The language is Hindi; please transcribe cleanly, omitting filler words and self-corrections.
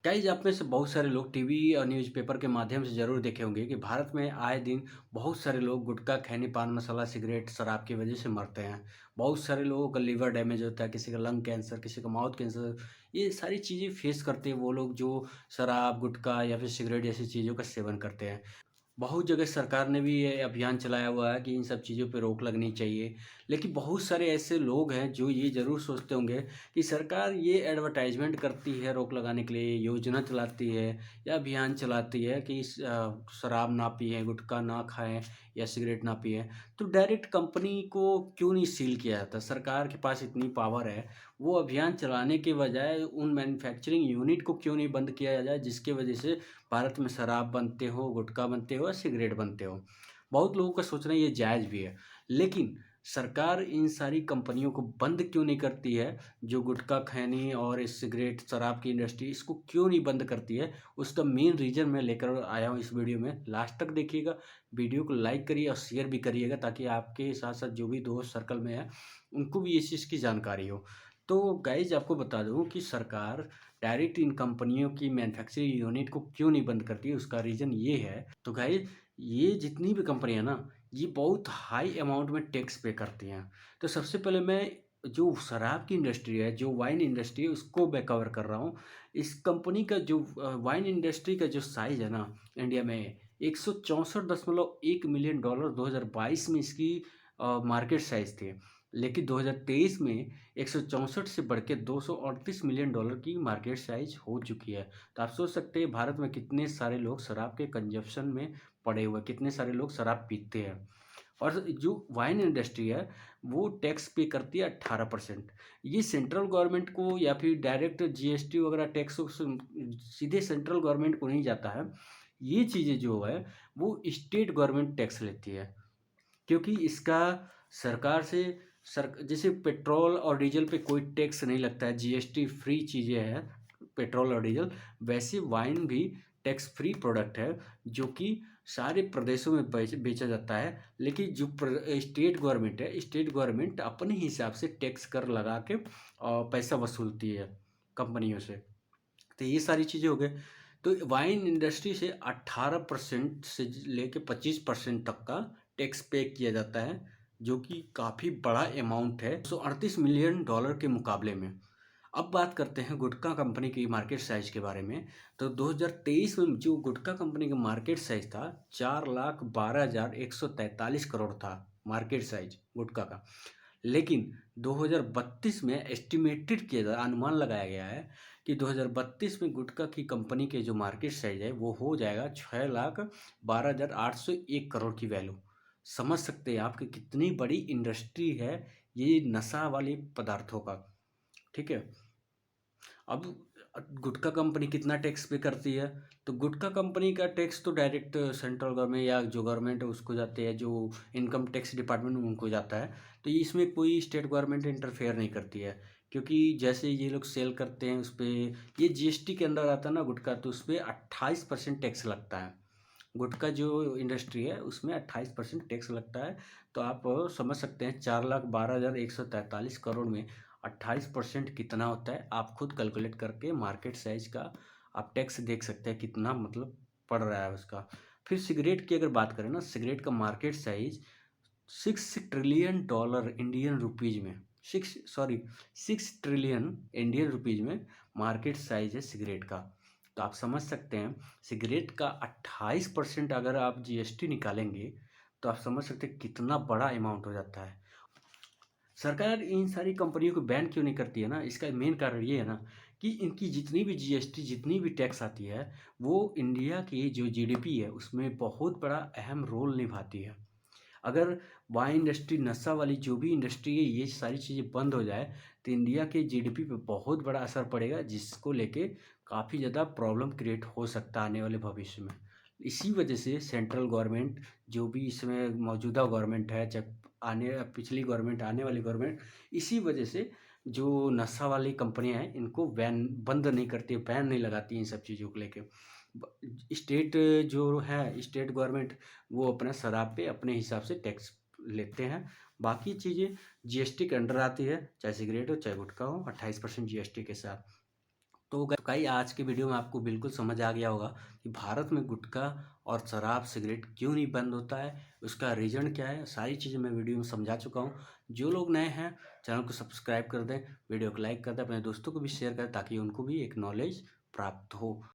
गाइज आप में से बहुत सारे लोग टीवी और न्यूज़पेपर के माध्यम से ज़रूर देखे होंगे कि भारत में आए दिन बहुत सारे लोग गुटखा खैनी पान मसाला सिगरेट शराब की वजह से मरते हैं। बहुत सारे लोगों का लीवर डैमेज होता है, किसी का लंग कैंसर, किसी का माउथ कैंसर। ये सारी चीज़ें फेस करते हैं वो लोग जो शराब गुटखा या फिर सिगरेट जैसी चीज़ों का सेवन करते हैं। बहुत जगह सरकार ने भी ये अभियान चलाया हुआ है कि इन सब चीज़ों पे रोक लगनी चाहिए। लेकिन बहुत सारे ऐसे लोग हैं जो ये ज़रूर सोचते होंगे कि सरकार ये एडवर्टाइज़मेंट करती है रोक लगाने के लिए, योजना चलाती है या अभियान चलाती है कि शराब ना पिएँ, गुटखा ना खाएँ या सिगरेट ना पिएँ। तो डायरेक्ट कंपनी को क्यों नहीं सील किया जाता? सरकार के पास इतनी पावर है, वो अभियान चलाने के बजाय उन मैन्युफैक्चरिंग यूनिट को क्यों नहीं बंद किया जाए जिसकी वजह से भारत में शराब बनते हो, गुटखा बनते हो या सिगरेट बनते हो। बहुत लोगों का सोचना ये जायज़ भी है। लेकिन सरकार इन सारी कंपनियों को बंद क्यों नहीं करती है, जो गुटखा, खैनी और इस सिगरेट, शराब की इंडस्ट्री इसको क्यों नहीं बंद करती है? उसका मेन रीज़न मैं लेकर आया हूँ इस वीडियो में। लास्ट तक देखिएगा, वीडियो को लाइक करिए और शेयर भी करिएगा ताकि आपके साथ-साथ जो भी दोस्त सर्कल में हैं, उनको भी इस चीज़ की जानकारी हो। तो गाइज़ आपको बता दूँ कि सरकार डायरेक्ट इन कंपनियों की मैन्युफैक्चरिंग यूनिट को क्यों नहीं बंद करती है, उसका रीज़न ये है। तो गाइस ये जितनी भी कंपनियाँ ना, ये बहुत हाई अमाउंट में टैक्स पे करती हैं। तो सबसे पहले मैं जो शराब की इंडस्ट्री है, जो वाइन इंडस्ट्री है, उसको मैं कवर कर रहा हूँ। इस कंपनी का जो वाइन इंडस्ट्री का जो साइज़ है ना, इंडिया में 164.1 मिलियन डॉलर 2022 में इसकी मार्केट साइज़ थी। लेकिन 2023 में 164 से बढ़ के 238 मिलियन डॉलर की मार्केट साइज हो चुकी है। तो आप सोच सकते हैं भारत में कितने सारे लोग शराब के कंजप्शन में पड़े हुए हैं, कितने सारे लोग शराब पीते हैं। और जो वाइन इंडस्ट्री है, वो टैक्स पे करती है 18%। ये सेंट्रल गवर्नमेंट को या फिर डायरेक्ट जीएसटी वगैरह टैक्स सीधे सेंट्रल गवर्नमेंट को नहीं जाता है। ये चीज़ें जो है, वो स्टेट गवर्नमेंट टैक्स लेती है। क्योंकि इसका सरकार से जैसे पेट्रोल और डीजल पे कोई टैक्स नहीं लगता है, जीएसटी फ्री चीज़ें हैं पेट्रोल और डीजल। वैसे वाइन भी टैक्स फ्री प्रोडक्ट है जो कि सारे प्रदेशों में बेचा जाता है। लेकिन जो स्टेट गवर्नमेंट है, स्टेट गवर्नमेंट अपने हिसाब से टैक्स कर लगा के पैसा वसूलती है कंपनियों से। तो ये सारी चीज़ें हो गई। तो वाइन इंडस्ट्री से 18% से लेके 25% तक का टैक्स पे किया जाता है, जो कि काफ़ी बड़ा अमाउंट है 138 मिलियन डॉलर के मुकाबले में। अब बात करते हैं गुटखा कंपनी की मार्केट साइज़ के बारे में। तो 2023 में जो गुटखा कंपनी का मार्केट साइज़ था 4,12,143 करोड़ था, मार्केट साइज़ गुटखा का। लेकिन 2032 में एस्टिमेटेड किया जा अनुमान लगाया गया है कि 2032 में गुटखा की कंपनी के जो मार्केट साइज है वो हो जाएगा 6,12,801 करोड़ की वैल्यू। समझ सकते हैं आप कि कितनी बड़ी इंडस्ट्री है ये नशा वाले पदार्थों का। ठीक है। अब गुटखा कंपनी कितना टैक्स पे करती है? तो गुटखा कंपनी का टैक्स तो डायरेक्ट सेंट्रल गवर्नमेंट या जो गवर्नमेंट है उसको जाते हैं, जो इनकम टैक्स डिपार्टमेंट उनको जाता है। तो ये इसमें कोई स्टेट गवर्नमेंट इंटरफेयर नहीं करती है, क्योंकि जैसे ये लोग सेल करते हैं उस पे ये जीएसटी के अंडर आता है ना गुटखा, तो उस पे 28% टैक्स लगता है। गुटखा जो इंडस्ट्री है उसमें 28% टैक्स लगता है। तो आप समझ सकते हैं 4,12,143 करोड़ में 28% कितना होता है। आप खुद कैलकुलेट करके मार्केट साइज का आप टैक्स देख सकते हैं कितना मतलब पड़ रहा है उसका। फिर सिगरेट की अगर बात करें ना, सिगरेट का market size 6 trillion dollar Indian rupees में, 6 ट्रिलियन इंडियन रुपीज में मार्केट साइज है सिगरेट का। तो आप समझ सकते हैं सिगरेट का 28% अगर आप जीएसटी निकालेंगे तो आप समझ सकते हैं कितना बड़ा अमाउंट हो जाता है। सरकार इन सारी कंपनियों को बैन क्यों नहीं करती है ना, इसका मेन कारण ये है ना कि इनकी जितनी भी जीएसटी जितनी भी टैक्स आती है वो इंडिया की जो जीडीपी है उसमें बहुत बड़ा अहम रोल निभाती है। अगर वाइन इंडस्ट्री नशा वाली जो भी इंडस्ट्री है ये सारी चीज़ें बंद हो जाए तो इंडिया के जीडीपी पे बहुत बड़ा असर पड़ेगा, जिसको लेके काफ़ी ज़्यादा प्रॉब्लम क्रिएट हो सकता है आने वाले भविष्य में। इसी वजह से सेंट्रल गवर्नमेंट जो भी इसमें मौजूदा गवर्नमेंट है, चाहे आने पिछली गवर्नमेंट आने वाली गवर्नमेंट, इसी वजह से जो नशा वाली कंपनियां हैं इनको बैन बंद नहीं करती, बैन नहीं लगाती इन सब चीज़ों को लेके। स्टेट जो है स्टेट गवर्नमेंट वो अपना शराब पे अपने हिसाब से टैक्स लेते हैं। बाकी चीज़ें जीएसटी के अंडर आती है, चाहे सिगरेट हो चाहे गुटखा हो, 28% जीएसटी के साथ। तो गाइस आज की वीडियो में आपको बिल्कुल समझ आ गया होगा कि भारत में गुटखा और शराब सिगरेट क्यों नहीं बंद होता है, उसका रीज़न क्या है, सारी चीज़ें मैं वीडियो में समझा चुका हूँ। जो लोग नए हैं चैनल को सब्सक्राइब कर दें, वीडियो को लाइक कर दें, अपने दोस्तों को भी शेयर करें ताकि उनको भी एक नॉलेज प्राप्त हो।